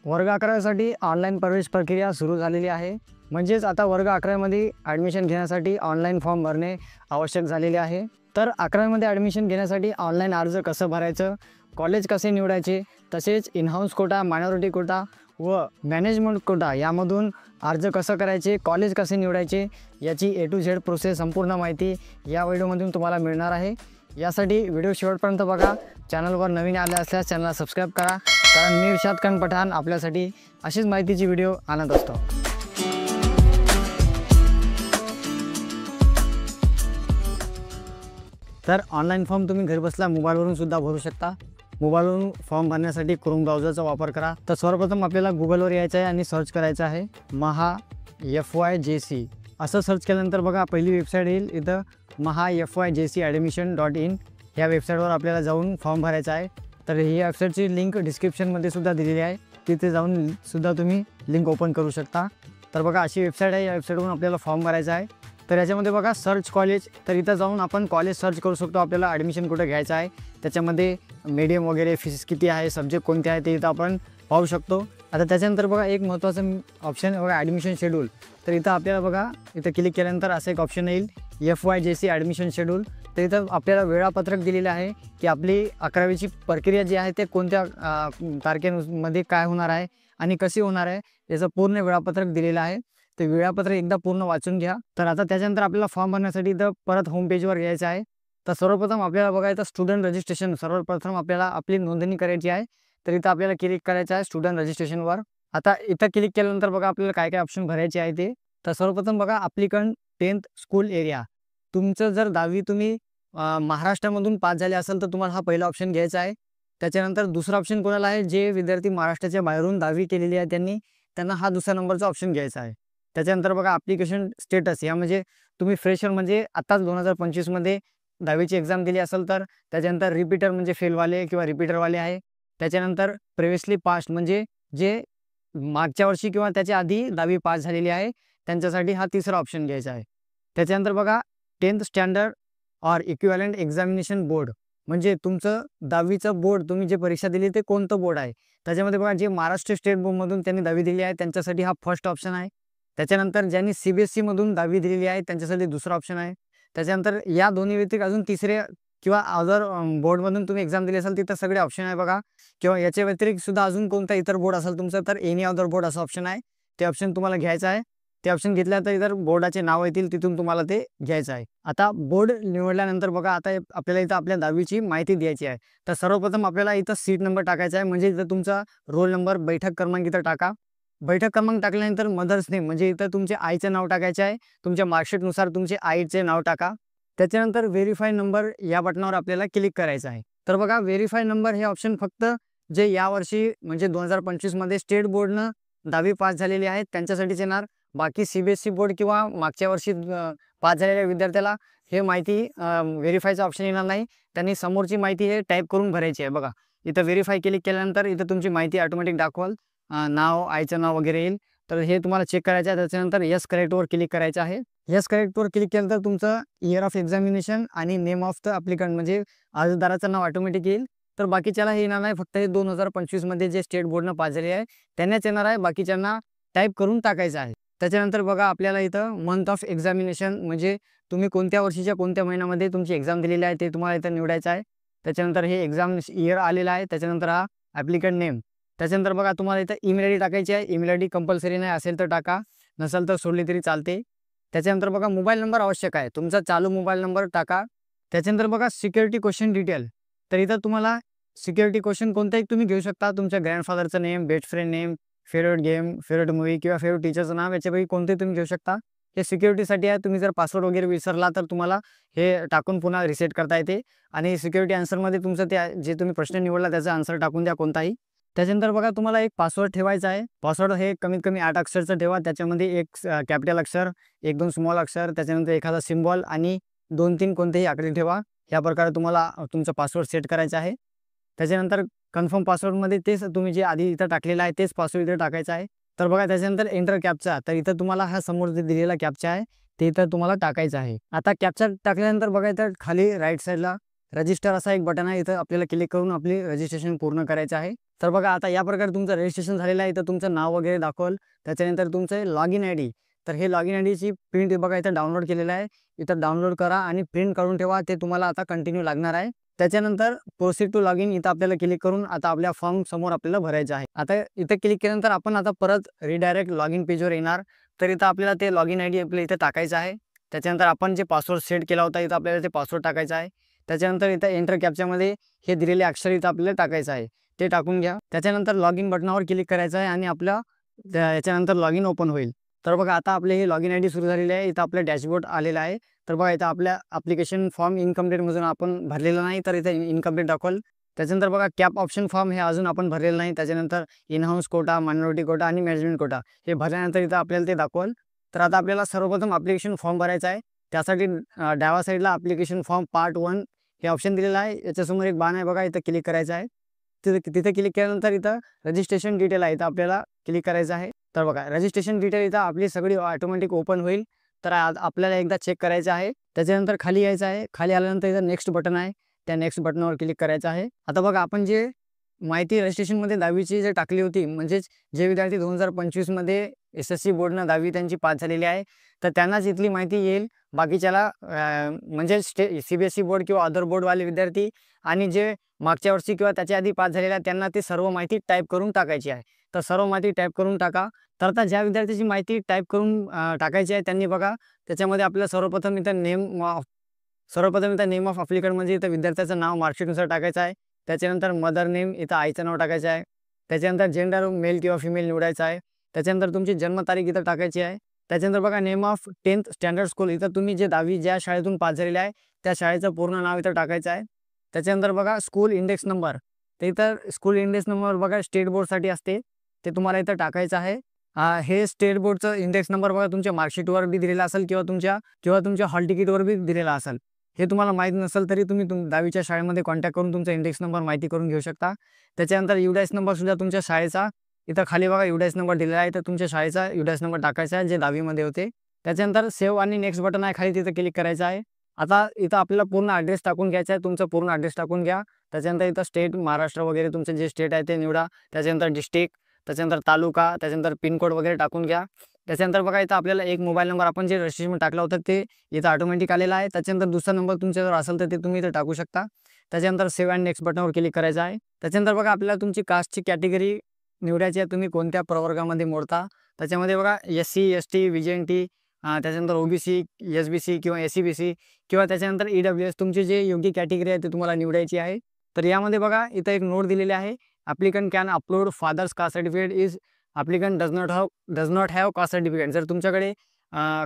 वर्ग 11साठी ऑनलाईन प्रवेश प्रक्रिया सुरू झालेली आहे. म्हणजेच आता वर्ग 11मध्ये ॲडमिशन घेण्यासाठी ऑनलाईन फॉर्म भरणे आवश्यक झालेले आहे. तर 11वीमध्ये ॲडमिशन घेण्यासाठी ऑनलाईन अर्ज कसं भरायचं, कॉलेज कसे निवडायचे, तसेच इनहाऊस कोटा, मायनॉरिटी कोटा व मॅनेजमेंट कोटा यामधून अर्ज कसं करायचे, कॉलेज कसे निवडायचे याची A to Z प्रोसेस संपूर्ण माहिती या व्हिडिओमधून तुम्हाला मिळणार आहे. यासाठी व्हिडिओ शेवटपर्यंत बघा. चॅनलवर नवीन आले असल्यास चॅनलला सबस्क्राईब करा, कारण मी इर्शाद खान पठाण आपल्यासाठी अशीच माहितीची व्हिडिओ आणत असतो. तर ऑनलाईन फॉर्म तुम्ही घरी बसल्या मोबाईलवरून सुद्धा भरू शकता. मोबाईलवरून फॉर्म भरण्यासाठी क्रोम ब्राउझरचा वापर करा. तर सर्वप्रथम आपल्याला गुगलवर यायचं आहे आणि सर्च करायचं आहे महा FYJC. असं सर्च केल्यानंतर बघा पहिली वेबसाईट येईल. इथं mahafyjcadmission.in ह्या वेबसाईटवर आपल्याला जाऊन फॉर्म भरायचा आहे. तर ही वेबसाईटची लिंक डिस्क्रिप्शनमध्ये सुद्धा दिलेली आहे. तिथे जाऊन सुद्धा तुम्ही लिंक ओपन करू शकता. तर बघा अशी वेबसाईट आहे. या वेबसाईटवरून आपल्याला फॉर्म भरायचा आहे. तर याच्यामध्ये बघा सर्च कॉलेज, तर इथं जाऊन आपण कॉलेज सर्च करू शकतो. आपल्याला ॲडमिशन कुठं घ्यायचं आहे, त्याच्यामध्ये मीडियम वगैरे फीस किती आहे, सब्जेक्ट कोणते आहे ते इथं आपण पाहू शकतो. आता त्याच्यानंतर बघा एक महत्त्वाचं ऑप्शन बघा ॲडमिशन शेड्यूल. तर इथं आपल्याला बघा इथं क्लिक केल्यानंतर असं एक ऑप्शन येईल FYJC ॲडमिशन शेड्यूल. तर इथं आपल्याला वेळापत्रक दिलेलं आहे की आपली 11वीची प्रक्रिया जी आहे ते कोणत्या तारखेमध्ये काय होणार आहे आणि कशी होणार आहे याचं पूर्ण वेळापत्रक दिलेलं आहे. ते वेळापत्रक एकदा पूर्ण वाचून घ्या. तर आता त्याच्यानंतर आपल्याला फॉर्म भरण्यासाठी इथं परत होम पेजवर यायचं आहे. तर सर्वप्रथम आपल्याला बघायचं स्टुडंट रजिस्ट्रेशन. सर्वप्रथम आपल्याला आपली नोंदणी करायची आहे. तर इथं आपल्याला क्लिक करायचं आहे स्टुडंट रजिस्ट्रेशनवर. आता इथं क्लिक केल्यानंतर बघा आपल्याला काय काय ऑप्शन भरायचे आहे ते. तर सर्वप्रथम बघा ॲप्लिकंट 10th स्कूल एरिया. तुमचं जर 10वी तुम्ही महाराष्ट्रामधून पास झाले असेल तर तुम्हाला हा पहिला ऑप्शन घ्यायचा आहे. त्याच्यानंतर दुसरा ऑप्शन कोणाला आहे, जे विद्यार्थी महाराष्ट्राच्या बाहेरून 10वी केलेली आहे त्यांना हा दुसऱ्या नंबरचा ऑप्शन घ्यायचा आहे. त्याच्यानंतर बघा ॲप्लिकेशन स्टेटस, या म्हणजे तुम्ही फ्रेशर म्हणजे आत्ताच 2025मध्ये 10वीची एक्झाम दिली असेल तर. त्याच्यानंतर रिपीटर म्हणजे फेलवाले किंवा रिपीटरवाले आहे. त्याच्यानंतर प्रिव्हियसली पास्ट म्हणजे जे मागच्या वर्षी किंवा त्याच्या आधी 10वी पास झालेली आहे त्यांच्यासाठी हा तिसरा ऑप्शन घ्यायचा आहे. त्याच्यानंतर बघा 10th standard or equivalent examination board, म्हणजे तुमचं 10वीचं बोर्ड तुम्ही जे परीक्षा दिली ते कोणतं बोर्ड आहे. त्याच्यामध्ये बघा जे महाराष्ट्र स्टेट बोर्डमधून त्यांनी 10वी दिली आहे त्यांच्यासाठी हा फर्स्ट ऑप्शन आहे. त्याच्यानंतर ज्यांनी CBSEमधून 10वी दिलेली आहे त्यांच्यासाठी दुसरा ऑप्शन आहे. त्याच्यानंतर या दोन्ही व्यतिरिक्त अजून तिसरे किंवा अदर बोर्डमधून तुम्ही एक्झाम दिली असेल तिथं सगळे ऑप्शन आहे बघा. किंवा याच्या व्यतिरिक्त सुद्धा अजून कोणता इतर बोर्ड असेल तुमचं तर एनी अदर बोर्ड असं ऑप्शन आहे. ते ऑप्शन तुम्हाला घ्यायचं आहे. ते ऑप्शन घेतल्यानंतर इतर बोर्डाचे नाव येतील तिथून तुम्हाला ते घ्यायचं आहे. आता बोर्ड निवडल्यानंतर बघा आता आपल्याला इथं आपल्या 10वीची माहिती द्यायची आहे. तर सर्वप्रथम आपल्याला इथं सीट नंबर टाकायचा आहे. म्हणजे इथं तुमचा रोल नंबर, बैठक क्रमांक इथं टाका. बैठक क्रमांक टाकल्यानंतर मदर्स नेम म्हणजे इथं तुमच्या आईचं नाव टाकायचं आहे. तुमच्या मार्कशीटनुसार तुमचे आईचे नाव टाका. त्याच्यानंतर व्हेरीफाय नंबर या बटनावर आपल्याला क्लिक करायचं आहे. तर बघा व्हेरीफाय नंबर हे ऑप्शन फक्त जे यावर्षी म्हणजे 2025मध्ये स्टेट बोर्डनं 10वी पास झालेले आहेत त्यांच्यासाठीच येणार. बाकी CBSE बोर्ड किंवा मागच्या वर्षी पास झालेल्या विद्यार्थ्याला हे माहिती व्हेरीफायचा ऑप्शन येणार नाही. त्यांनी समोरची माहिती हे टाईप करून भरायची आहे. बघा इथं व्हेरीफाय क्लिक केल्यानंतर इथं तुमची माहिती ऑटोमॅटिक दाखवाल, नाव, आईचं नाव वगैरे येईल. तर हे तुम्हाला चेक करायचं आहे. त्याच्यानंतर येस करेक्टवर क्लिक करायचं आहे. येस करेक्टवर क्लिक केल्यानंतर तुमचं इयर ऑफ एक्झामिनेशन आणि नेम ऑफ द ॲप्लिकंट म्हणजे अर्जदाराचं नाव ऑटोमॅटिक येईल. तर बाकीच्याला हे येणार नाही. फक्त हे 2025मध्ये जे स्टेट बोर्डनं पास झाले आहे त्यांनाच येणार आहे. बाकीच्यांना टाईप करून टाकायचं आहे. त्याच्यानंतर बघा आपल्याला इथं मंथ ऑफ एक्झामिनेशन म्हणजे तुम्ही कोणत्या वर्षीच्या कोणत्या महिन्यामध्ये तुमची एक्झाम दिलेली आहे ते तुम्हाला इथं निवडायचं आहे. त्याच्यानंतर हे एक्झाम इयर आलेला आहे. त्याच्यानंतर हा ॲप्लिकंट नेम. त्याच्यानंतर बघा तुम्हाला इथं ईमेल आय डी टाकायची आहे. ईमेल आय डी कंपल्सरी नाही, असेल तर टाका, नसेल तर सोडली तरी चालते. त्याच्यानंतर बघा मोबाईल नंबर आवश्यक आहे. तुमचा चालू मोबाईल नंबर टाका. त्याच्यानंतर बघा सिक्युरिटी क्वेश्चन डिटेल. तर इथं तुम्हाला सिक्युरिटी क्वेश्चन कोणताही तुम्ही घेऊ शकता. तुमच्या ग्रँडफादरचं name, best friend name, favourite game, favourite movie किंवा फेवरेट टीचरचं नाव याच्यापैकी कोणतेही तुम्ही घेऊ शकता. हे सिक्युरिटीसाठी आहे. तुम्ही जर पासवर्ड वगैरे विसरला तर तुम्हाला हे टाकून पुन्हा रिसेट करता येते. आणि सिक्युरिटी आन्सरमध्ये तुमचं ते जे तुम्ही प्रश्न निवडला त्याचा आन्सर टाकून द्या कोणताही. त्याच्यानंतर बघा तुम्हाला एक पासवर्ड ठेवायचा आहे. पासवर्ड हे कमीत कमी 8 अक्षरचं ठेवा. त्याच्यामध्ये एक कॅपिटल अक्षर, 1-2 स्मॉल अक्षर, त्याच्यानंतर एखादा सिम्बॉल आणि 2-3 कोणतेही आकडे ठेवा. ह्या प्रकारे तुम्हाला तुमचा पासवर्ड सेट करायचा आहे. त्याच्यानंतर कन्फर्म पासवर्डमध्ये तेच तुम्ही जे आधी इथं टाकलेलं आहे तेच पासवर्ड इथं टाकायचं आहे. तर बघा त्याच्यानंतर एंटर कॅप्चा. तर इथं तुम्हाला हा समोर जे दिलेला कॅप्चा आहे ते इथं तुम्हाला टाकायचं आहे. आता कॅप्चा टाकल्यानंतर बघा इथं खाली राईट साईडला रजिस्टर असा एक बटन आहे, इथं आपल्याला क्लिक करून आपली रजिस्ट्रेशन पूर्ण करायचं आहे. तर बघा आता या प्रकारे तुमचं रजिस्ट्रेशन झालेलं आहे. इथं तुमचं नाव वगैरे दाखवल, त्याच्यानंतर तुमचं लॉगिन आय डी. तर हे लॉगिन आय डीची प्रिंट बघा इथं डाउनलोड केलेलं आहे. इथं डाउनलोड करा आणि प्रिंट काढून ठेवा, ते तुम्हाला आता कंटिन्यू लागणार आहे. त्याच्यानंतर प्रोसीड टू लॉगिन इथं आपल्याला क्लिक करून आता आपल्या फॉर्म समोर आपल्याला भरायचं आहे. आता इथं क्लिक केल्यानंतर आपण आता परत रिडायरेक्ट लॉगिन पेजवर येणार. तर इथं आपल्याला ते लॉगिन आय डी आपल्या इथं टाकायचं आहे. त्याच्यानंतर आपण जे पासवर्ड सेट केला होता इथं आपल्याला ते पासवर्ड टाकायचा आहे. त्याच्यानंतर इथं एंटर कॅप्चामध्ये हे दिलेले अक्षर इथं आपल्याला टाकायचं आहे, ते टाकून घ्या. त्याच्यानंतर लॉगिन बटनावर क्लिक करायचं आहे आणि आपल्या याच्यानंतर लॉगिन ओपन होईल. तर बघा आता आपले हे लॉगिन आय डी सुरू झालेले आहे. इथं आपलं डॅशबोर्ड आलेला आहे. तर बघा इथं आपल्या ॲप्लिकेशन फॉर्म इनकम्प्लीटमधून आपण भरलेला नाही, तर इथं इनकम्प्लीट दाखवल. त्याच्यानंतर बघा कॅप ऑप्शन फॉर्म हे अजून आपण भरलेलं नाही. त्याच्यानंतर in house quota, minority quota आणि मॅनेजमेंट कोटा हे भरल्यानंतर इथं आपल्याला ते दाखवल. तर आता आपल्याला सर्वप्रथम ॲप्लिकेशन फॉर्म भरायचा आहे. त्यासाठी डाव्या साईडला ॲप्लिकेशन फॉर्म पार्ट 1 हे ऑप्शन दिलेलं आहे. याच्यासमोर एक बाण आहे बघा, इथं क्लिक करायचं आहे. तिथे क्लिक केल्यानंतर इथं रजिस्ट्रेशन डिटेल आहे, इथं आपल्याला क्लिक करायचं आहे. तर बघा रजिस्ट्रेशन डिटेल इथं आपली सगळी ऑटोमॅटिक ओपन होईल. तर आपल्याला एकदा चेक करायचं आहे. त्याच्यानंतर खाली यायचं आहे. खाली आल्यानंतर इथं नेक्स्ट बटन आहे, त्या नेक्स्ट बटनावर क्लिक करायचं आहे. आता बघा आपण जे माहिती रजिस्ट्रेशनमध्ये 10वीची जे टाकली होती, म्हणजेच जे विद्यार्थी 2025मध्ये SSC बोर्डनं 10वी त्यांची पास झालेली आहे, तर त्यांनाच इथली माहिती येईल. बाकीच्याला म्हणजे CBSE बोर्ड किंवा अदर बोर्डवाले विद्यार्थी आणि जे मागच्या वर्षी किंवा त्याच्या आधी पास झालेल्या त्यांना ती सर्व माहिती टाईप करून टाकायची आहे. तर सर्व माहिती टाईप करून टाका. तर आता ज्या विद्यार्थ्याची माहिती टाईप करून टाकायची आहे त्यांनी बघा त्याच्यामध्ये आपल्याला सर्वप्रथम इथं नेम ऑफ ॲप्लिकंट म्हणजे इथं विद्यार्थ्याचं नाव मार्कशीटनुसार टाकायचं आहे. त्याच्यानंतर मदर नेम इथं आईचं नाव टाकायचं आहे. त्याच्यानंतर जेंडर मेल किंवा फिमेल निवडायचं आहे. त्याच्यानंतर तुमची जन्मतारीख इथं टाकायची आहे. त्याच्यानंतर बघा name of 10th standard school इथं तुम्ही जे 10वी ज्या शाळेतून पास झालेले आहे त्या शाळेचं पूर्ण नाव इथं टाकायचं आहे. त्याच्यानंतर बघा स्कूल इंडेक्स नंबर, तर इथं स्कूल इंडेक्स नंबर बघा स्टेट बोर्डसाठी असते, ते तुम्हाला इथं टाकायचं आहे. हे स्टेट बोर्डचं इंडेक्स नंबर बघा तुमच्या मार्कशीटवर बी दिलेला असेल किंवा तुमच्या हॉल तिकीटवर बी दिलेला असेल. हे तुम्हाला माहीत नसेल तरी तुम्ही 10वीच्या शाळेमध्ये कॉन्टॅक्ट करून तुमचा इंडेक्स नंबर माहिती करून घेऊ शकता. त्याच्यानंतर युडायस नंबरसुद्धा तुमच्या शाळेचा इथं खाली बघा युडायस नंबर दिलेला आहे, तर तुमच्या शाळेचा युडायस नंबर टाकायचा आहे जे 10वीमध्ये होते. त्याच्यानंतर सेव्ह आणि नेक्स्ट बटन आहे खाली, तिथं क्लिक करायचं आहे. आता इथं आपल्याला पूर्ण ॲड्रेस टाकून घ्यायचा आहे. तुमचं पूर्ण ॲड्रेस टाकून घ्या. त्याच्यानंतर इथं स्टेट महाराष्ट्र वगैरे तुमचं जे स्टेट आहे ते निवडा. त्याच्यानंतर डिस्ट्रिक्ट, त्याच्यानंतर तालुका, त्याच्यानंतर पिनकोड वगैरे टाकून घ्या. त्याच्यानंतर बघा इथं आपल्याला एक मोबाईल नंबर आपण जे रजिस्ट्रेशन टाकलं होतं ते इथं ऑटोमॅटिक आलेला आहे. त्याच्यानंतर दुसरा नंबर तुमच्याजवळ असेल तर ते तुम्ही इथं टाकू शकता. त्याच्यानंतर सेव्ह अँड नेक्स्ट बटनवर क्लिक करायचं आहे. त्याच्यानंतर बघा आपल्याला तुमची कास्टची कॅटेगरी निवडायची आहे, तुम्ही कोणत्या प्रवर्गामध्ये मोडता. त्याच्यामध्ये बघा SC ST VJNT, त्याच्यानंतर OBC SBC किंवा SCBC किंवा त्याच्यानंतर EWS तुमची जे योग्य कॅटेगरी आहे ते तुम्हाला निवडायची आहे. तर यामध्ये बघा इथं एक नोट दिलेली आहे, applicant can upload father's caste certificate is applicant does not have caste certificate. जर तुमच्याकडे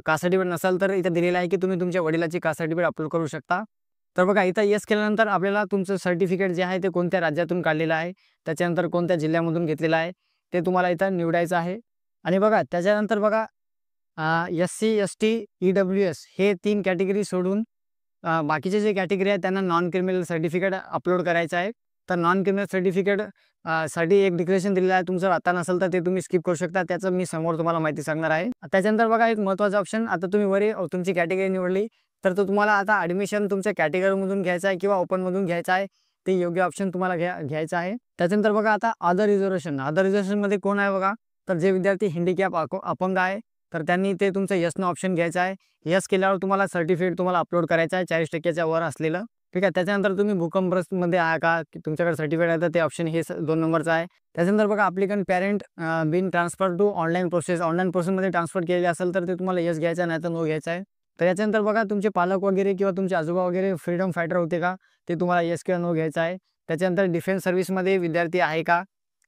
कास्ट सर्टिफिकेट नसेल तर इथं दिलेलं आहे की तुम्ही तुमच्या वडिलाची कास्ट सर्टिफिकेट अपलोड करू शकता. तर बघा इथं येस केल्यानंतर आपल्याला तुमचं सर्टिफिकेट जे आहे ते कोणत्या राज्यातून काढलेलं आहे, त्याच्यानंतर कोणत्या जिल्ह्यामधून घेतलेलं आहे ते तुम्हाला इथं निवडायचं आहे. आणि बघा त्याच्यानंतर बघा SC ST EWS हे 3 कॅटेगरी सोडून बाकीचे जे कॅटेगरी आहेत त्यांना नॉन क्रिमिनल सर्टिफिकेट अपलोड करायचं आहे. तर नॉन क्रिमिनल सर्टिफिकेट साठी एक डिक्लेरेशन दिलेलं आहे. तुमचं आता नसेल तर ते तुम्ही स्किप करू शकता, त्याचं मी समोर तुम्हाला माहिती सांगणार आहे. त्याच्यानंतर बघा एक महत्त्वाचा ऑप्शन, आता तुम्ही वरी तुमची कॅटेगरी निवडली तर तो तुम्हाला आता ॲडमिशन तुमच्या कॅटेगरीमधून घ्यायचं आहे किंवा ओपनमधून घ्यायचं आहे, ते योग्य ऑप्शन तुम्हाला घ्यायचं आहे. त्याच्यानंतर बघा आता अदर रिझर्वेशनमध्ये कोण आहे बघा, तर जे विद्यार्थी हँडिकॅप अपंग आहे तर त्यांनी ते तुमचं यसनं ऑप्शन घ्यायचं आहे. यस केल्यावर तुम्हाला सर्टिफिकेट तुम्हाला अपलोड करायचं आहे 40% वर असलेलं, ठीक आहे. त्याच्यानंतर तुम्ही भूकंपग्रस्तमध्ये आहे का की तुमच्याकडे सर्टिफिकेट आहे तर ते ऑप्शन हे 2 नंबरचं आहे. त्याच्यानंतर बघा applicant parent been transfer to online प्रोसेसमध्ये ट्रान्सफर केलेले असेल तर ते तुम्हाला यस घ्यायचं आहे, नाही तर नो घ्यायचं आहे. तर याच्यानंतर बघा तुमचे पालक वगैरे किंवा तुमचे आजोबा वगैरे फ्रीडम फायटर होते का, ते तुम्हाला यस किंवा नो घ्यायचं आहे. त्याच्यानंतर डिफेन्स सर्व्हिसमध्ये विद्यार्थी आहे का,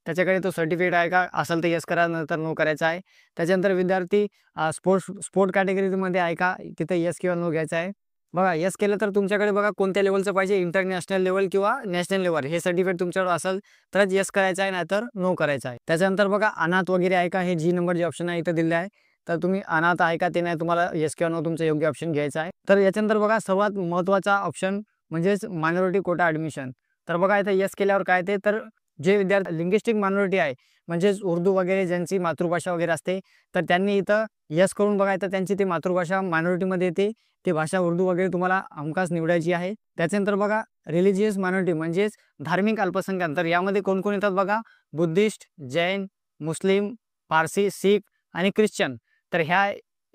त्याच्याकडे तो सर्टिफिकेट आहे का, असेल तर यस करा, नंतर नो करायचं आहे. त्याच्यानंतर विद्यार्थी स्पोर्ट कॅटेगरीमध्ये आहे का, तिथे यस किंवा नो घ्यायचं आहे. बघा यस केलं तर तुमच्याकडे बघा कोणत्या लेवलचं पाहिजे, इंटरनॅशनल लेवल किंवा नॅशनल लेवल हे सर्टिफिकेट तुमच्याकडे असेल तरच यस करायचं आहे, नाहीतर नो करायचं आहे. त्याच्यानंतर बघा अनाथ वगैरे आहे का, हे G नंबर जे ऑप्शन आहे इथं दिलेलं आहे, तर तुम्ही अनाथ आहे का ते नाही, तुम्हाला यस किंवा नो तुमचं योग्य ऑप्शन घ्यायचं आहे. तर याच्यानंतर बघा सर्वात महत्त्वाचा ऑप्शन म्हणजेच मायनॉरिटी कोटा ॲडमिशन. तर बघा इथं यस केल्यावर काय ते, तर जे विद्यार्थी लिंग्विस्टिक मायनॉरिटी आहे म्हणजेच उर्दू वगैरे ज्यांची मातृभाषा वगैरे असते तर त्यांनी इथं यस करून बघा, तर त्यांची ती मातृभाषा मायनॉरिटीमध्ये येते, ती भाषा उर्दू वगैरे तुम्हाला हमखास निवडायची आहे. त्याच्यानंतर बघा रिलिजियस मायनॉरिटी म्हणजेच धार्मिक अल्पसंख्याक. तर यामध्ये कोण कोण येतात बघा, बुद्धिस्ट, जैन, मुस्लिम, पारसी, शीख आणि ख्रिश्चन. तर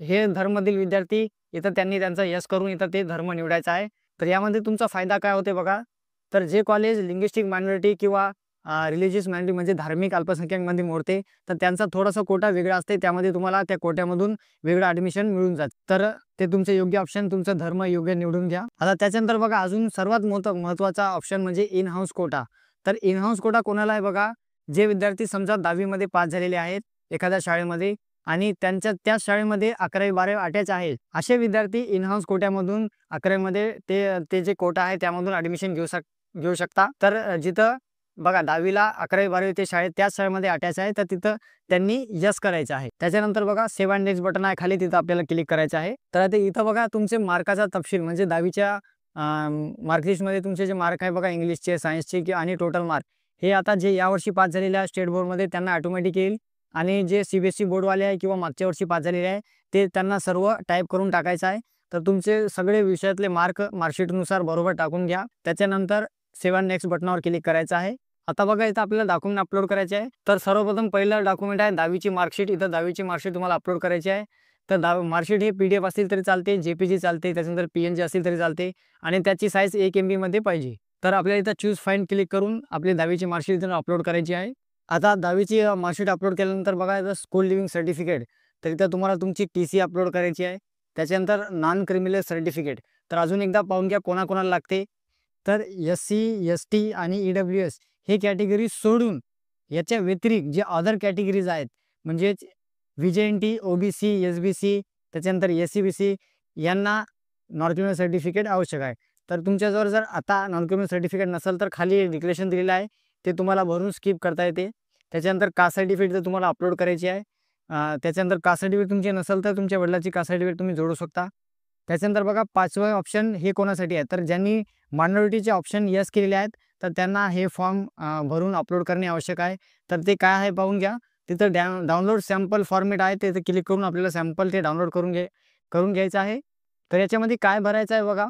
हे धर्मामधील विद्यार्थी इथं त्यांनी त्यांचा यस करून इथं ते धर्म निवडायचा आहे. तर यामध्ये तुमचा फायदा काय होते बघा, तर जे कॉलेज लिंग्विस्टिक मायनॉरिटी किंवा रिलिजियस मायनॉरिटी म्हणजे धार्मिक अल्पसंख्याकमध्ये मोडते, तर त्यांचा थोडासा कोटा वेगळा असते. त्यामध्ये तुम्हाला त्या कोट्यामधून वेगळं ॲडमिशन मिळून जातं. तर ते तुमचे योग्य ऑप्शन, तुमचा धर्म योग्य निवडून घ्या. आता त्याच्यानंतर बघा अजून सर्वात महत्त्वाचा ऑप्शन म्हणजे इन हाऊस कोटा. तर इन हाऊस कोटा कोणाला आहे बघा, जे विद्यार्थी समजा 10वी पास झालेले आहेत एखाद्या शाळेमध्ये आणि त्यांच्या त्याच शाळेमध्ये 11वी-12वी अटॅच आहे, असे विद्यार्थी इन हाऊस कोट्यामधून 11वीमध्ये ते जे कोटा आहे त्यामधून ॲडमिशन घेऊ शकता. तर जिथं बघा 10वीला 11वी-12वी ते त्याच शाळेमध्ये अटॅच आहे, तर तिथं त्यांनी यस करायचं आहे. त्याच्यानंतर बघा सेव्ह अँड नेक्स्ट बटन आहे खाली, तिथं आपल्याला क्लिक करायचं आहे. तर आता इथं बघा तुमचे मार्काचा तपशील म्हणजे 10वीच्या मार्कलिस्टमध्ये तुमचे जे मार्क आहे बघा, इंग्लिशचे, सायन्सचे आणि टोटल मार्क, हे आता जे यावर्षी पास झालेल्या स्टेट बोर्डमध्ये त्यांना ऑटोमॅटिक येईल. आणि जे CBSE बोर्डवाले आहे किंवा मागच्या वर्षी पास झालेले आहे, ते त्यांना सर्व टाईप करून टाकायचं आहे. तर तुमचे सगळे विषयातले मार्क मार्कशीटनुसार बरोबर टाकून घ्या. त्याच्यानंतर सेव्ह अँड नेक्स्ट बटनावर क्लिक करायचं आहे. आता बघा इथं आपल्याला डॉक्युमेंट अपलोड करायचे आहे. तर सर्वप्रथम पहिलं डॉक्युमेंट आहे 10वीची मार्कशीट. इथं 10वीची मार्कशीट तुम्हाला अपलोड करायची आहे. तर मार्कशीट हे PDF असेल तरी चालते, JPG चालते, त्याच्यानंतर PNG असेल तरी चालते आणि त्याची साईज 1 MB पाहिजे. तर आपल्याला इथं चूज फाइंड क्लिक करून आपली 10वीची मार्कशीट इथं अपलोड करायची आहे. आता 10वीची मार्कशीट अपलोड केल्यानंतर बघा इथं स्कूल लिव्हिंग सर्टिफिकेट. तर इथं तुम्हाला तुमची TC अपलोड करायची आहे. त्याच्यानंतर नॉन क्रिमिनल सर्टिफिकेट. तर अजून एकदा पाहून घ्या कोणाकोणाला लागते. तर SC, ST आणि EWS हे कॅटेगरी सोडून याच्या व्यतिरिक्त जे अदर कॅटेगरीज आहेत म्हणजेच VJNT, OBC, SBC, त्याच्यानंतर SCBC यांना नॉन क्रिमिनल सर्टिफिकेट आवश्यक आहे. तर तुमच्याजवळ जर आता नॉन क्रिमिनल सर्टिफिकेट नसेल तर खाली डिक्लेरेशन दिलेलं आहे, ते तुम्हाला भरून स्किप करता येते. त्याच्यानंतर कास्ट सर्टिफिकेट जर तुम्हाला अपलोड करायची आहे, त्याच्यानंतर कास्ट सर्टिफिकेट तुमची नसेल तर तुमच्या वडिलांची कास्ट सर्टिफिकेट तुम्ही जोडू शकता. त्याच्यानंतर बघा 5वं ऑप्शन हे कोणासाठी आहे, तर ज्यांनी मायनॉरिटीचे ऑप्शन यस केलेले आहेत तर त्यांना हे फॉर्म भरून अपलोड करणे आवश्यक आहे. तर ते काय आहे पाहून घ्या. तिथं डाउनलोड सॅम्पल फॉर्मेट आहे, ते क्लिक करून आपल्याला सॅम्पल ते डाउनलोड करून घ्यायचं आहे. तर याच्यामध्ये काय भरायचं आहे बघा,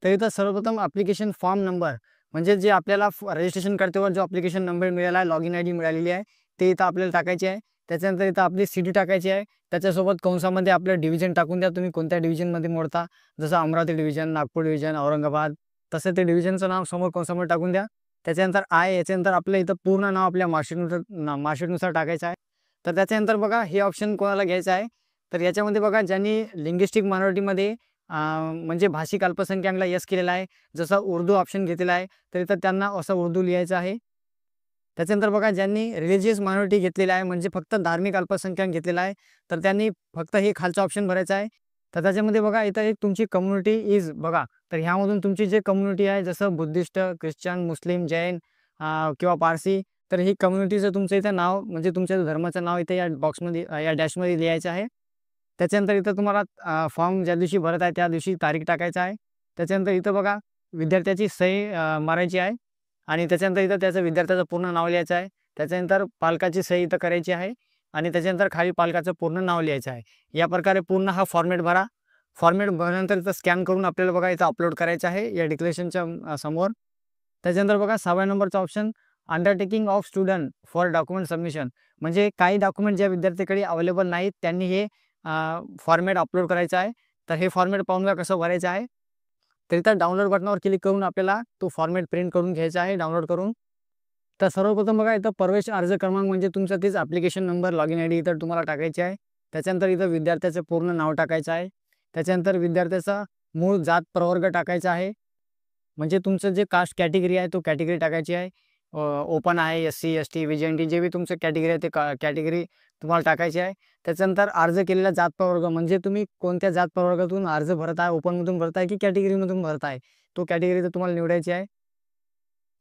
तर इथं सर्वप्रथम ॲप्लिकेशन फॉर्म नंबर म्हणजे जे आपल्याला रजिस्ट्रेशन करतेवर जो ॲप्लिकेशन नंबर मिळाला आहे, लॉगिन ID मिळालेली आहे, ते इथं आपल्याला टाकायचे आहे. त्याच्यानंतर इथं आपली सिटी टाकायची आहे. त्याच्यासोबत कंसामध्ये आपलं डिव्हिजन टाकून द्या, तुम्ही कोणत्या डिव्हिजनमध्ये मोडता. जसं अमरावती डिव्हिजन, नागपूर डिव्हिजन, औरंगाबाद, तसं ते डिव्हिजनचं नाव समोर कंसामध्ये टाकून द्या. त्याच्यानंतर याच्यानंतर आपलं इथं पूर्ण नाव आपल्या मार्कशीटनुसार टाकायचं आहे. तर त्याच्यानंतर बघा हे ऑप्शन कोणाला घ्यायचं आहे, तर याच्यामध्ये बघा ज्यांनी लिंग्विस्टिक मायनॉरिटीमध्ये म्हणजे भाषिक अल्पसंख्याकला यस केलेला आहे, जसं उर्दू ऑप्शन घेतलेला आहे, तर इथं त्यांना असं उर्दू लिहायचं आहे. त्याच्यानंतर बघा ज्यांनी रिलिजियस मायनॉरिटी घेतलेला आहे म्हणजे फक्त धार्मिक अल्पसंख्याक घेतलेला आहे, तर त्यांनी फक्त हे खालचं ऑप्शन भरायचं आहे. तर त्याच्यामध्ये बघा इथं एक तुमची कम्युनिटी इज बघा, तर ह्यामधून तुमची जे कम्युनिटी आहे जसं बुद्धिस्ट, ख्रिश्चन, मुस्लिम, जैन किंवा पारसी, तर ही कम्युनिटीचं तुमचं इथं नाव म्हणजे तुमच्या धर्माचं नाव इथे या बॉक्समध्ये या डॅशमध्ये लिहायचं आहे. त्याच्यानंतर इथं तुम्हाला फॉर्म ज्या दिवशी भरत आहे त्या दिवशी तारीख टाकायचं आहे. त्याच्यानंतर इथं बघा विद्यार्थ्याची सही मारायची आहे आणि त्याच्यानंतर इथं त्याचं विद्यार्थ्याचं पूर्ण नाव लिहायचं आहे. त्याच्यानंतर पालकाची सही इथं करायची आहे आणि त्याच्यानंतर खाली पालकाचं पूर्ण नाव लिहायचं आहे. या प्रकारे पूर्ण हा फॉर्मॅट भरा. फॉर्मॅट भरल्यानंतर इथं स्कॅन करून आपल्याला बघा इथं अपलोड करायचं आहे या डिक्लेरेशनच्या समोर. त्याच्यानंतर बघा 6व्या नंबरचा option undertaking of student for document submission म्हणजे काही डॉक्युमेंट ज्या विद्यार्थ्याकडे अवेलेबल नाहीत त्यांनी हे फॉर्मॅट अपलोड करायचा आहे. तर हे फॉर्मॅट पाहून घ्या कसं भरायचं आहे. तर इथं डाउनलोड बटनावर क्लिक करून आपल्याला तो फॉर्मॅट प्रिंट करून घ्यायचा आहे डाउनलोड करून. तर सर्वप्रथम बघा इथं प्रवेश अर्ज क्रमांक म्हणजे तुमचा तेच ॲप्लिकेशन नंबर, लॉगिन ID इथं तुम्हाला टाकायची आहे. त्याच्यानंतर इथं विद्यार्थ्याचं पूर्ण नाव टाकायचं आहे. त्याच्यानंतर विद्यार्थ्याचा मूळ जात प्रवर्ग टाकायचा आहे. म्हणजे तुमचं जे कास्ट कॅटेगरी आहे तो कॅटेगरी टाकायची आहे. ओपन आहे, SC, ST, VJNT जे बी तुमचं कॅटेगरी आहे ते कॅटेगरी तुम्हाला टाकायची आहे. त्याच्यानंतर अर्ज केलेला जात प्रवर्ग म्हणजे तुम्ही कोणत्या जात प्रवर्गातून अर्ज भरत आहे, ओपनमधून भरताय की कॅटेगरीमधून भरताय, तो कॅटेगरी तर तुम्हाला निवडायची आहे.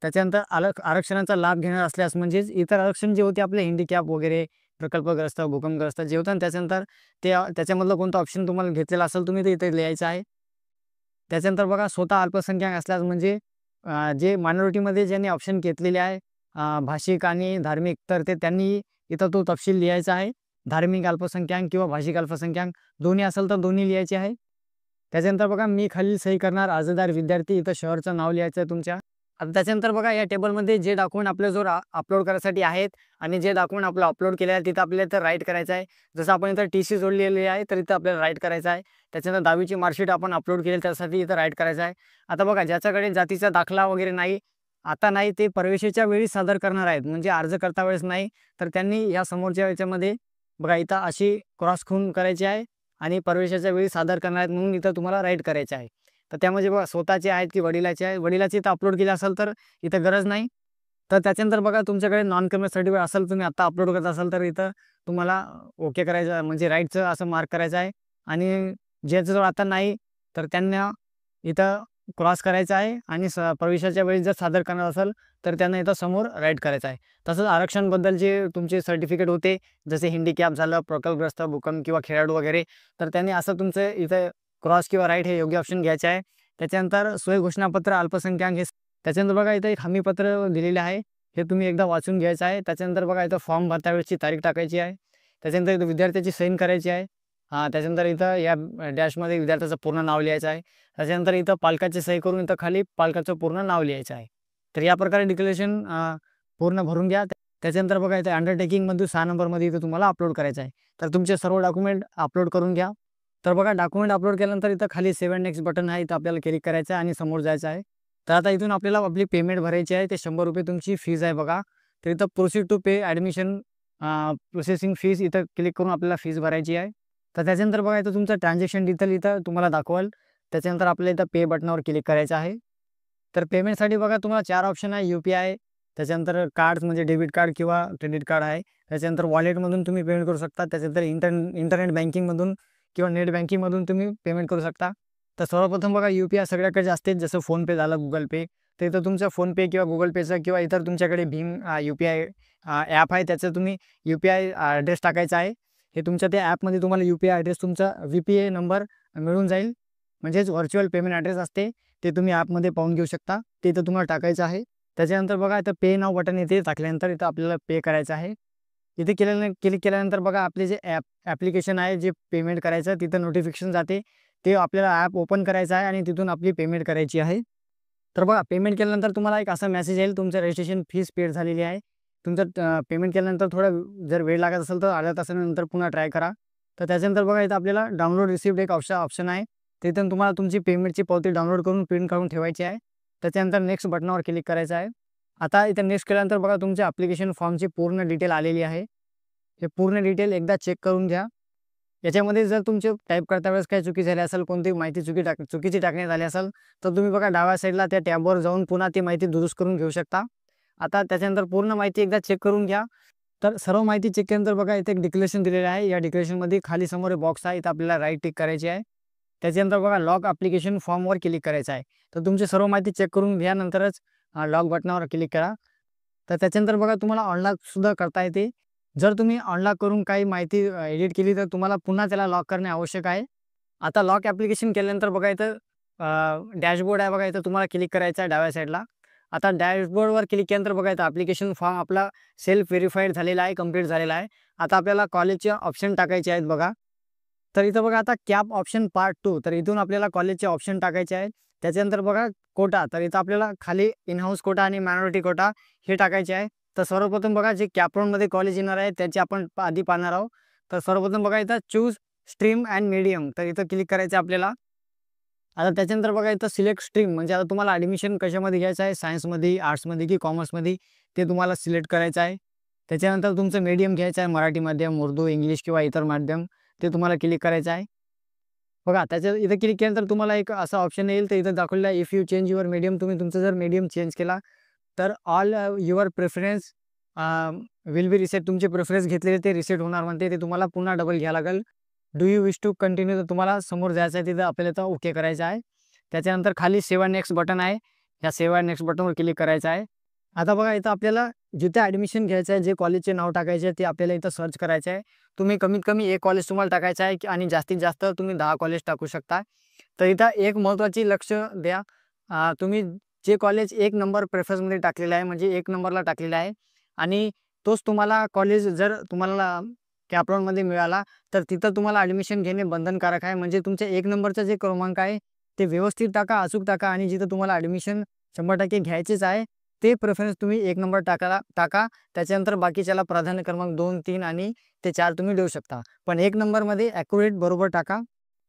त्याच्यानंतर आरक्षणाचा लाभ घेणार असल्यास म्हणजेच इतर आरक्षण जे होते आपले हँडिकॅप वगैरे, प्रकल्पग्रस्त, भूकंपग्रस्त जे होतं त्याच्यानंतर त्याच्यामधलं कोणतं ऑप्शन तुम्हाला घेतलेलं असेल तुम्ही ते इथे लिहायचं आहे. त्याच्यानंतर बघा स्वतः अल्पसंख्याक असल्यास म्हणजे जे मायनॉरिटीमध्ये ज्यांनी ऑप्शन घेतलेले आहे भाषिक आणि धार्मिक, तर त्यांनी इथं तो तपशील लिहायचा आहे. धार्मिक अल्पसंख्याक किंवा भाषिक अल्पसंख्याक दोन्ही असेल तर दोन्ही लिहायचे आहे. त्याच्यानंतर बघा मी खाली सही करणार अर्जदार विद्यार्थी, इथं शहराचं नाव लिहायचं आहे तुमच्या. आता त्याच्यानंतर बघा या टेबलमध्ये जे डॉक्युमेंट आपल्या जो अपलोड करायसाठी आहेत आणि जे डॉक्युमेंट आपलं अपलोड केले आहे तिथं आपल्याला इथं राईट करायचं आहे. जसं आपण इथं टी सी जोडलेली आहे तर इथं आपल्याला राईट करायचं आहे. त्याच्यानंतर 10वीची मार्कशीट आपण अपलोड केली त्यासाठी इथं राईट करायचं आहे. आता बघा ज्याच्याकडे जातीचा दाखला वगैरे नाही, आता नाही, ते प्रवेशाच्या वेळी सादर करणार आहेत, म्हणजे अर्ज करता वेळेस नाही, तर त्यांनी या समोरच्या याच्यामध्ये बघा इथं अशी क्रॉस खून करायची आहे आणि प्रवेशाच्या वेळी सादर करणार आहेत म्हणून इथं तुम्हाला राईट करायचे आहे. तर त्यामध्ये बघा स्वतःचे आहेत की वडिलाचे आहे, वडिलाची इथं अपलोड केली असेल तर इथं गरज नाही. तर त्याच्यानंतर बघा तुमच्याकडे नॉन क्रिमिनल सर्टिफिकेट असेल, तुम्ही आता अपलोड करत असाल तर इथं तुम्हाला ओके करायचं म्हणजे राईटचं असं मार्क करायचं आहे. आणि ज्याच्याजवळ आता नाही तर त्यांना इथं क्रॉस करायचं आहे आणि प्रवेशाच्या वेळी जर सादर करणार असेल तर त्यांना इथं समोर राईट करायचं आहे. तसंच आरक्षणबद्दल जे तुमचे सर्टिफिकेट होते, जसे हिंडिकॅप झालं, प्रकल्पग्रस्त, भूकंप किंवा खेळाडू वगैरे, तर त्यांनी असं तुमचं इथं क्रॉस किंवा राईट हे योग्य ऑप्शन घ्यायचे आहे. त्याच्यानंतर सोय घोषणापत्र, अल्पसंख्याक हे त्याच्यानंतर बघा इथं एक हमीपत्र दिलेले आहे, हे तुम्ही एकदा वाचून घ्यायचं आहे. त्याच्यानंतर बघा इथं फॉर्म भरता वेळेसची तारीख टाकायची आहे. त्याच्यानंतर इथं विद्यार्थ्याची सही करायची आहे. त्याच्यानंतर इथं या डॅशमध्ये विद्यार्थ्याचं पूर्ण नाव लिहायचं आहे. त्याच्यानंतर इथं पालकाची सही करून इथं खाली पालकाचं पूर्ण नाव लिहायचं आहे. तर या प्रकारे डिक्लेरेशन पूर्ण भरून घ्या. त्याच्यानंतर बघा इथं अंडरटेकिंगमध्ये 6 नंबरमध्ये इथं तुम्हाला अपलोड करायचं आहे. तर तुमचे सर्व डॉक्युमेंट अपलोड करून घ्या. तर बघा डॉक्युमेंट अपलोड केल्यानंतर इथं खाली सेव्ह अँड नेक्स्ट बटन आहे, इथं आपल्याला क्लिक करायचं आहे आणि समोर जायचं आहे. तर आता इथून आपल्याला आपली पेमेंट भरायची आहे. ते ₹100 तुमची फीज आहे बघा. तर इथं proceed to pay admission processing fees इथं क्लिक करून आपल्याला फीज भरायची आहे. तर त्याच्यानंतर बघा इथं तुमचं ट्रान्झॅक्शन डिटेल इथं तुम्हाला दाखवाल. त्याच्यानंतर आपल्याला इथं पे बटनावर क्लिक करायचं आहे. तर पेमेंटसाठी बघा तुम्हाला 4 ऑप्शन आहे. UPI, त्याच्यानंतर कार्ड्स म्हणजे डेबिट कार्ड किंवा क्रेडिट कार्ड आहे. त्याच्यानंतर वॉलेटमधून तुम्ही पेमेंट करू शकता. त्याच्यानंतर इंटरनेट बँकिंगमधून किंवा नेट बँकिंगमधून तुम्ही पेमेंट करू शकता. तर सर्वप्रथम बघा UPI सगळ्याकडे असते, जसं फोनपे झालं, गुगल पे. तर इथं तुमचं फोनपे किंवा गुगल पेचं किंवा इतर तुमच्याकडे भीम UPI ॲप आहे, त्याचं तुम्ही UPI ॲड्रेस टाकायचा आहे. हे तुमच्या त्या ॲपमध्ये तुम्हाला UPI ॲड्रेस तुमचा VPA नंबर मिळून जाईल, म्हणजेच व्हर्च्युअल पेमेंट ॲड्रेस असते, ते तुम्ही ॲपमध्ये पाहून घेऊ शकता. ते इथं तुम्हाला टाकायचं आहे. त्याच्यानंतर बघा इथं पे नाव बटन येते, टाकल्यानंतर इथं आपल्याला पे करायचं आहे. इथे क्लिक केल्यानंतर बघा आपले जे ॲप्लिकेशन आहे, जे पेमेंट करायचं तिथं नोटिफिकेशन जाते. ते आपल्याला ॲप ओपन करायचं आहे आणि तिथून आपली पेमेंट करायची आहे. तर बघा पेमेंट केल्यानंतर तुम्हाला एक असा मेसेज येईल, तुमचं रजिस्ट्रेशन फीस पेड झालेली आहे. तुमचं पेमेंट केल्यानंतर थोडा जर वेळ लागत असेल तर अर्ध्या तासानंतर पुन्हा ट्राय करा. तर त्याच्यानंतर बघा इथं आपल्याला डाउनलोड रिसिप्ट एक ऑप्शन आहे. तिथून तुम्हाला तुमची पेमेंटची पावती डाउनलोड करून प्रिंट काढून ठेवायची आहे. त्याच्यानंतर नेक्स्ट बटनावर क्लिक करायचं आहे. आता इथं नेक्स्ट केल्यानंतर बघा तुमच्या ॲप्लिकेशन फॉर्मची पूर्ण डिटेल आलेली आहे. हे पूर्ण डिटेल एकदा चेक करून घ्या. याच्यामध्ये जर तुमचे टाईप करता वेळेस काही चुकी झाली असेल, कोणती माहिती चुकीची टाकण्यात आली असेल, तर तुम्ही बघा डाव्या साईडला त्या टॅबवर जाऊन पुन्हा ती माहिती दुरुस्त करून घेऊ शकता. आता त्याच्यानंतर पूर्ण माहिती एकदा चेक करून घ्या. तर सर्व माहिती चेक केल्यानंतर बघा इथे एक डिक्लेरेशन दिलेलं आहे. या डिक्लेरेशनमध्ये खाली समोर एक बॉक्स आहे, इथं आपल्याला राईट टिक करायची आहे. त्याच्यानंतर बघा लॉग ॲप्लिकेशन फॉर्मवर क्लिक करायचं आहे. तर तुमची सर्व माहिती चेक करून घ्यानंतरच लॉग बटनावर क्लिक करा. तर त्याच्यानंतर बघा तुम्हाला अनलॉकसुद्धा करता येते. जर तुम्ही अनलॉक करून काही माहिती एडिट केली तर तुम्हाला पुन्हा त्याला लॉक करणे आवश्यक आहे. आता लॉक ॲप्लिकेशन केल्यानंतर बघा इथं डॅशबोर्ड आहे बघा, इथं तुम्हाला क्लिक करायचं आहे डाव्या साईडला. आता डॅशबोर्डवर क्लिक केल्यानंतर बघा इथं ॲप्लिकेशन फॉर्म आपला सेल्फ व्हेरिफाईड झालेला आहे, कंप्लीट झालेला आहे. आता आपल्याला कॉलेजचे ऑप्शन टाकायचे आहेत बघा. तर इथं बघा आता कॅप ऑप्शन पार्ट 2, तर इथून आपल्याला कॉलेजचे ऑप्शन टाकायचे आहेत. त्याच्यानंतर बघा कोटा, तर इथं आपल्याला खाली इन हाऊस कोटा आणि मायनॉरिटी कोटा हे टाकायचे आहे. तर सर्वप्रथम बघा जे कॅपराऊंडमध्ये कॉलेज येणार आहे त्याची आपण आधी पाहणार आहोत. तर सर्वप्रथम बघा इथं चूज स्ट्रीम अँड मीडियम, तर इथं क्लिक करायचं आहे आपल्याला. आता त्याच्यानंतर बघा इथं सिलेक्ट स्ट्रीम, म्हणजे आता तुम्हाला ॲडमिशन कशामध्ये घ्यायचं आहे, सायन्समध्ये, आर्ट्समध्ये की कॉमर्समध्ये, ते तुम्हाला सिलेक्ट करायचं आहे. त्याच्यानंतर तुमचं मीडियम घ्यायचं आहे, मराठी माध्यम, उर्दू, इंग्लिश किंवा इतर माध्यम, ते तुम्हाला क्लिक करायचं आहे. बघा त्याच्या इथं क्लिक केल्यानंतर तुम्हाला एक असा ऑप्शन येईल, तर इथं दाखवलेलं आहे if you change your medium, तुम्ही तुमचं जर मीडियम चेंज केला तर all your preference will be reset, तुमचे प्रेफरन्स घेतलेले ते रिसेट होणार म्हणते, ते तुम्हाला पुन्हा डबल घ्यावं लागेल. Do you wish to continue, तर तुम्हाला समोर जायचं आहे, तिथं आपल्याला इथं ओके करायचं आहे. त्याच्यानंतर खाली सेव्ह अँड नेक्स्ट बटन आहे, ह्या सेव्ह अँड नेक्स्ट बटनवर क्लिक करायचं आहे. आता बघा इथं आपल्याला जिथे ॲडमिशन घ्यायचं आहे, जे कॉलेजचे नाव टाकायचे आहे ते आपल्याला इथं सर्च करायचं आहे. तुम्ही कमीत कमी एक कॉलेज तुम्हाला टाकायचं आहे आणि जास्तीत जास्त तुम्ही 10 कॉलेज टाकू शकता. तर इथं एक महत्त्वाची लक्ष द्या, तुम्ही जे कॉलेज 1 नंबर प्रेफरन्समध्ये टाकलेलं आहे, म्हणजे 1 नंबरला टाकलेलं आहे आणि तोच तुम्हाला कॉलेज जर तुम्हाला कॅपराऊंडमध्ये मिळाला तर तिथं तुम्हाला ॲडमिशन घेणे बंधनकारक आहे. म्हणजे तुमच्या 1 नंबरचा जे क्रमांक आहे ते व्यवस्थित टाका, अचूक टाका आणि जिथं तुम्हाला ॲडमिशन 100% घ्यायचेच आहे ते प्रेफरन्स तुम्ही 1 नंबर टाका. त्याच्यानंतर बाकीच्याला प्राधान्य क्रमांक 2, 3 आणि ते 4 तुम्ही देऊ शकता. पण 1 नंबरमध्ये ॲक्युरेट बरोबर टाका.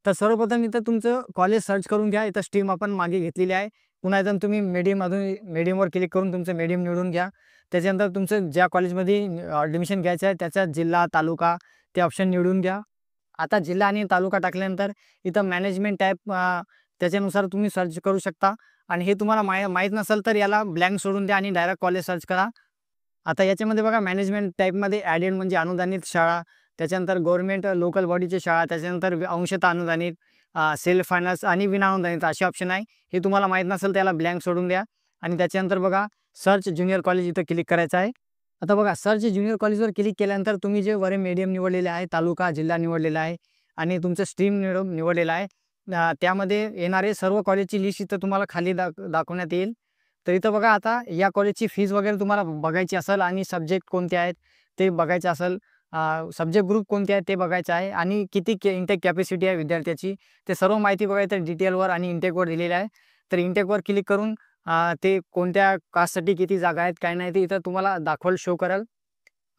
तर सर्वप्रथम इथं तुमचं कॉलेज सर्च करून घ्या. इथं स्ट्रीम आपण मागे घेतलेली आहे. पुन्हा इथून तुम्ही मीडियमवर क्लिक करून तुमचं मीडियम निवडून घ्या. त्याच्यानंतर तुमचं ज्या कॉलेजमध्ये ॲडमिशन घ्यायचं आहे त्याचा जिल्हा, तालुका ते ऑप्शन निवडून घ्या. आता जिल्हा आणि तालुका टाकल्यानंतर इथं मॅनेजमेंट टाईप त्याच्यानुसार तुम्ही सर्च करू शकता आणि हे तुम्हाला माहीत नसेल तर याला ब्लँक सोडून द्या आणि डायरेक्ट कॉलेज सर्च करा. आता याच्यामध्ये बघा मॅनेजमेंट टाईपमध्ये ॲडेड म्हणजे अनुदानित शाळा, त्याच्यानंतर गव्हर्नमेंट लोकल बॉडीची शाळा, त्याच्यानंतर अंशतः अनुदानित, सेल्फ फायनान्स आणि विनाअनुदानित असे ऑप्शन आहे. हे तुम्हाला माहीत नसेल त्याला ब्लँक सोडून द्या आणि त्याच्यानंतर बघा सर्च ज्युनियर कॉलेज इथं क्लिक करायचं आहे. आता बघा सर्च ज्युनियर कॉलेजवर क्लिक केल्यानंतर तुम्ही जे वर मीडियम निवडलेले आहे, तालुका, जिल्हा निवडलेला आहे आणि तुमचं स्ट्रीम निवडलेलं आहे. त्यामध्ये येणारे सर्व कॉलेजची लिस्ट इथं तुम्हाला खाली दाखवण्यात येईल. तर इथं बघा आता या कॉलेजची फीज वगैरे तुम्हाला बघायची असेल आणि सब्जेक्ट कोणते आहेत ते बघायचे असेल, सब्जेक्ट ग्रुप कोणते आहेत ते बघायचं आहे आणि किती इंटेक कॅपॅसिटी आहे विद्यार्थ्याची ते सर्व माहिती बघायचं डिटेलवर आणि इंटेकवर दिलेलं आहे. तर इंटेकवर क्लिक करून ते कोणत्या कास्टसाठी किती जागा आहेत काय नाही ते इथं तुम्हाला शो करेल.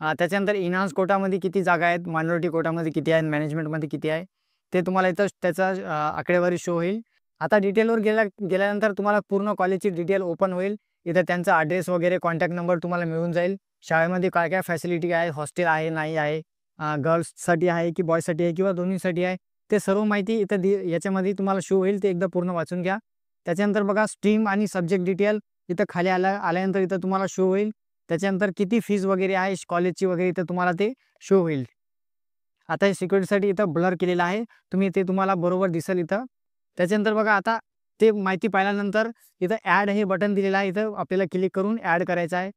त्याच्यानंतर इन्हान्स कोटामध्ये किती जागा आहेत, मायनॉरिटी कोटामध्ये किती आहेत, मॅनेजमेंटमध्ये किती आहे ते तुम्हाला इथं त्याचा आकडेवारी शो होईल. आता डिटेलवर गेल्यानंतर तुम्हाला पूर्ण कॉलेजची डिटेल ओपन होईल. इथं त्यांचा ॲड्रेस वगैरे कॉन्टॅक्ट नंबर तुम्हाला मिळून जाईल. शाळेमध्ये काय काय फॅसिलिटी आहे, हॉस्टेल आहे नाही आहे, गर्ल्ससाठी आहे की बॉयजसाठी आहे किंवा दोन्हीसाठी आहे ते सर्व माहिती इथं याच्यामध्ये तुम्हाला शो होईल. ते एकदा पूर्ण वाचून घ्या. त्याच्यानंतर बघा स्ट्रीम आणि सब्जेक्ट डिटेल इथं खाली आल्यानंतर इथं तुम्हाला शो होईल. त्याच्यानंतर किती फीज वगैरे आहे कॉलेजची वगैरे इथं तुम्हाला ते शो होईल. आता हे सिक्युरिटीसाठी इथं ब्लर केलेलं आहे, ते तुम्हाला बरोबर दिसेल इथं. त्याच्यानंतर बघा आता ते माहिती पाहिल्यानंतर इथं ॲड हे बटन दिलेलं आहे, इथं आपल्याला क्लिक करून ॲड करायचं आहे.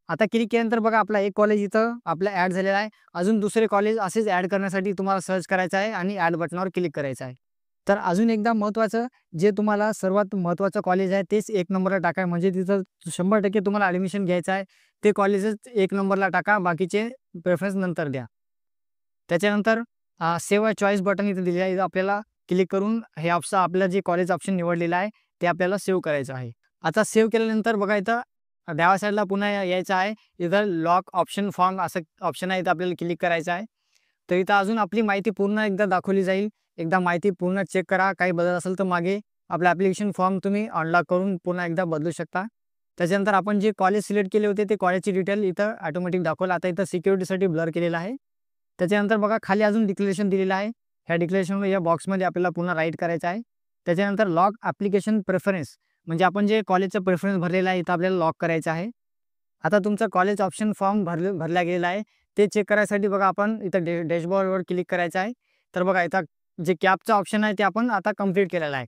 आता क्लिक केल्यानंतर बघा आपला एक कॉलेज इथं आपला ॲड झालेला आहे. अजून दुसरे कॉलेज असेच ॲड करण्यासाठी तुम्हाला सर्च करायचं आहे आणि ॲड बटनावर क्लिक करायचं आहे. तर अजून एकदा महत्त्वाचं, जे तुम्हाला सर्वात महत्त्वाचं कॉलेज आहे तेच 1 नंबरला टाका. म्हणजे तिथं 100% तुम्हाला ॲडमिशन घ्यायचं आहे ते कॉलेजच 1 नंबरला टाका, बाकीचे प्रेफरन्स नंतर द्या. त्याच्यानंतर सेव्ह चॉईस बटन इथं दिलेलं आहे. इथं आपल्याला क्लिक करून हे आपलं जे कॉलेज ऑप्शन निवडलेलं आहे ते आपल्याला सेव्ह करायचं आहे. आता सेव्ह केल्यानंतर बघा इथं डाव्या साईडला पुन्हा यायचं आहे. इथं लॉक ऑप्शन फॉर्म असं ऑप्शन आहे, इथं आपल्याला क्लिक करायचं आहे. तर इथं अजून आपली माहिती पूर्ण एकदा दाखवली जाईल. एकदा माहिती पूर्ण चेक करा. काही बदल असेल तर मागे आपलं ॲप्लिकेशन फॉर्म तुम्ही अनलॉक करून पुन्हा एकदा बदलू शकता. त्याच्यानंतर आपण जे कॉलेज सिलेक्ट केले होते ते कॉलेजची डिटेल इथं ऑटोमॅटिक दाखवलं. आता इथं सिक्युरिटीसाठी ब्लर केलेलं आहे. त्याच्यानंतर बघा खाली अजून डिक्लेरेशन दिलेलं आहे. ह्या डिक्लेरेशनमध्ये या बॉक्समध्ये आपल्याला पुन्हा राईट करायचं आहे. त्याच्यानंतर लॉक ॲप्लिकेशन प्रेफरन्स म्हणजे आपण जे कॉलेजचं प्रेफरन्स भरलेलं आहे इथं आपल्याला लॉक करायचं आहे. आता तुमचं कॉलेज ऑप्शन फॉर्म भरला गेलेला आहे ते चेक करायसाठी बघा आपण इथं डॅशबोर्डवर क्लिक करायचं आहे. तर बघा इथं जे कॅपचा ऑप्शन आहे ते आपण आता कंप्लीट केलेला आहे.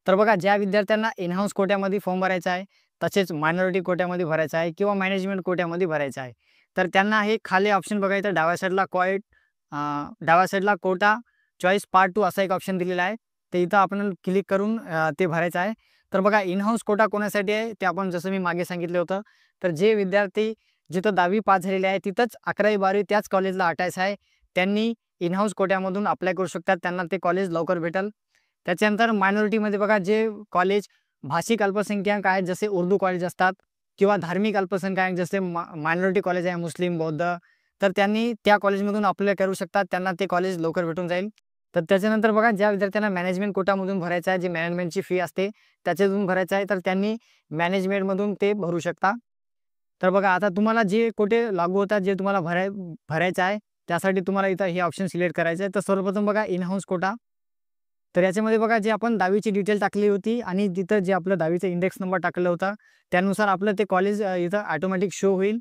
तर बघा ज्या विद्यार्थ्यांना इनहाऊस कोट्यामध्ये फॉर्म भरायचा आहे, तसेच मायनॉरिटी कोट्यामध्ये भरायचा आहे किंवा मॅनेजमेंट कोट्यामध्ये भरायचा आहे, तर त्यांना हे खाली ऑप्शन बघा इथं डाव्या साईडला कोटा चॉईस पार्ट 2 असा एक ऑप्शन दिलेला आहे. ते इथं आपण क्लिक करून ते भरायचं आहे. तर बघा इनहाऊस कोटा कोणासाठी आहे ते आपण जसं मी मागे सांगितलं होतं. तर जे विद्यार्थी जिथं 10वी पास झालेले आहे तिथंच 11वी 12वी त्याच कॉलेजला अटायचं आहे, त्यांनी इनहाऊस कोट्यामधून अप्लाय करू शकतात. त्यांना ते कॉलेज लवकर भेटेल. त्याच्यानंतर मायनॉरिटीमध्ये बघा जे कॉलेज भाषिक अल्पसंख्याक आहेत जसे उर्दू कॉलेज असतात किंवा धार्मिक अल्पसंख्याक जसे मायनॉरिटी कॉलेज आहे मुस्लिम, बौद्ध, तर त्यांनी त्या कॉलेजमधून अप्लाय करू शकतात. त्यांना ते कॉलेज लवकर भेटून जाईल. तर त्याच्यानंतर बघा ज्या विद्यार्थ्यांना मॅनेजमेंट कोटामधून भरायचं आहे, जी मॅनेजमेंटची फी असते त्याच्यातून भरायचं आहे, तर त्यांनी मॅनेजमेंटमधून ते भरू शकता. तर बघा आता तुम्हाला जे कोटे लागू होतात, जे तुम्हाला भरायचं आहे त्यासाठी तुम्हाला इथं हे ऑप्शन सिलेक्ट करायचं आहे. तर सर्वप्रथम बघा इनहाऊस कोटा. तर याच्यामध्ये बघा जे आपण 10वीची डिटेल टाकली होती आणि तिथं जे आपलं 10वीचा इंडेक्स नंबर टाकला होता त्यानुसार आपलं ते कॉलेज इथं ऑटोमॅटिक शो होईल.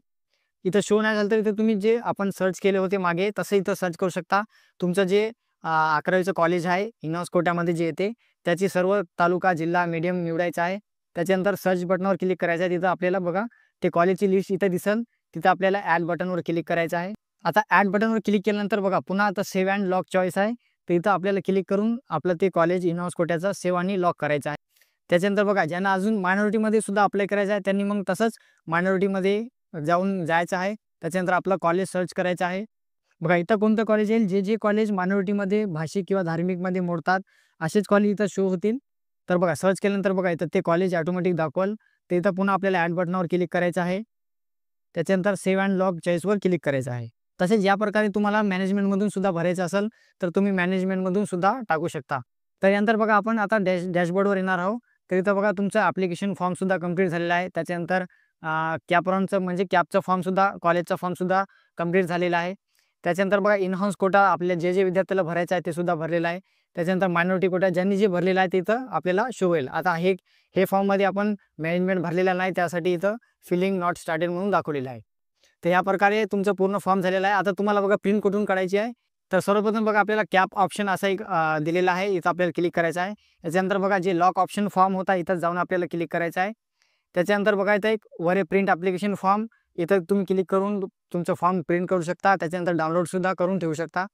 इथं शो नाही झालं तर इथं तुम्ही जे आपण सर्च केले होते मागे तसं इथं सर्च करू शकता. तुमचं जे 11वीचं कॉलेज आहे इनहाऊस कोट्यामध्ये जे येते त्याची सर्व तालुका, जिल्हा, मीडियम निवडायचा आहे. त्याच्यानंतर सर्च बटनावर क्लिक करायचं आहे. तिथं आपल्याला बघा ते कॉलेजची लिस्ट इथं दिसेल. तिथं आपल्याला ॲड बटनवर क्लिक करायचं आहे. आता ॲड बटनवर क्लिक केल्यानंतर बघा पुन्हा आता सेव्ह अँड लॉक चॉईस आहे. तर इथं आपल्याला क्लिक करून आपलं ते कॉलेज इनहाऊस कोट्याचा सेव्ह आणि लॉक करायचं आहे. त्याच्यानंतर बघा ज्यांना अजून मायनॉरिटीमध्ये सुद्धा अप्लाय करायचं आहे त्यांनी मग तसंच मायनॉरिटीमध्ये जायचं आहे. त्याच्यानंतर आपलं कॉलेज सर्च करायचं आहे. बघा इथं कोणतं कॉलेज येईल, जे कॉलेज मायनॉरिटीमध्ये भाषिक किंवा धार्मिकमध्ये मोडतात असेच कॉलेज इथं शो होतील. तर बघा सर्च केल्यानंतर बघा इथं ते कॉलेज ऑटोमॅटिक दाखवल. तर इथं पुन्हा आपल्याला ॲड बटनावर क्लिक करायचं आहे. त्याच्यानंतर सेव्ह अँड लॉग चॉईसवर क्लिक करायचं आहे. तसेच या प्रकारे तुम्हाला मॅनेजमेंटमधून सुद्धा भरायचं असेल तर तुम्ही मॅनेजमेंटमधून सुद्धा टाकू शकता. तर यानंतर बघा आपण आता डॅशबोर्डवर येणार आहोत. तर इथं बघा तुमचं ॲप्लिकेशन फॉर्मसुद्धा कंप्लीट झालेला आहे. त्याच्यानंतर कॅपराउंडचं म्हणजे कॅपचा फॉर्मसुद्धा कॉलेजचा फॉर्मसुद्धा कंप्लीट झालेला आहे. त्याच्यानंतर बघा इनहाऊस कोटा आपल्या जे विद्यार्थ्याला भरायचा आहे ते सुद्धा भरलेलं आहे. त्याच्यानंतर मायनॉरिटी कोटा ज्यांनी जे भरलेलं आहे ते इथं आपल्याला शो होईल. आता हे फॉर्ममध्ये आपण मॅनेजमेंट भरलेला नाही, त्यासाठी इथं फिलिंग नॉट स्टार्टेड म्हणून दाखवलेलं आहे. तर या प्रकारे तुमचं पूर्ण फॉर्म झालेला आहे. आता तुम्हाला बघा प्रिंट कुठून काढायची आहे. तर सर्वप्रथम बघा आपल्याला कॅप ऑप्शन असा एक दिलेला आहे. इथं आपल्याला क्लिक करायचं आहे. त्याच्यानंतर बघा जे लॉक ऑप्शन फॉर्म होता इथं जाऊन आपल्याला क्लिक करायचं आहे. त्याच्यानंतर बघा इथं एक वर प्रिंट ॲप्लिकेशन फॉर्म, इथं तुम्ही क्लिक करून तुमचं फॉर्म प्रिंट करू शकता. त्याच्यानंतर डाउनलोडसुद्धा करून ठेवू शकता.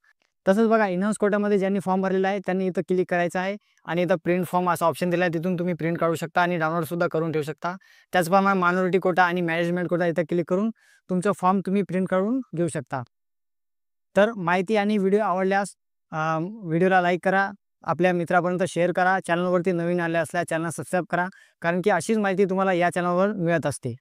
तसंच बघा इनहाऊस कोटामध्ये ज्यांनी फॉर्म भरलेला आहे त्यांनी इथं क्लिक करायचं आहे आणि इथं प्रिंट फॉर्म असा ऑप्शन दिला आहे. तिथून तुम्ही प्रिंट काढू शकता आणि डाउनलोडसुद्धा करून ठेवू शकता. त्याचप्रमाणे मायनॉरिटी कोटा आणि मॅनेजमेंट कोटा इथं क्लिक करून तुमचं फॉर्म तुम्ही प्रिंट काढून घेऊ शकता. तर माहिती आणि व्हिडिओ आवडल्यास व्हिडिओला लाईक करा, आपल्या मित्रापर्यंत शेअर करा, चॅनलवरती नवीन आले असल्यास चॅनल सबस्क्राईब करा, कारण की अशीच माहिती तुम्हाला या चॅनलवर मिळत असते.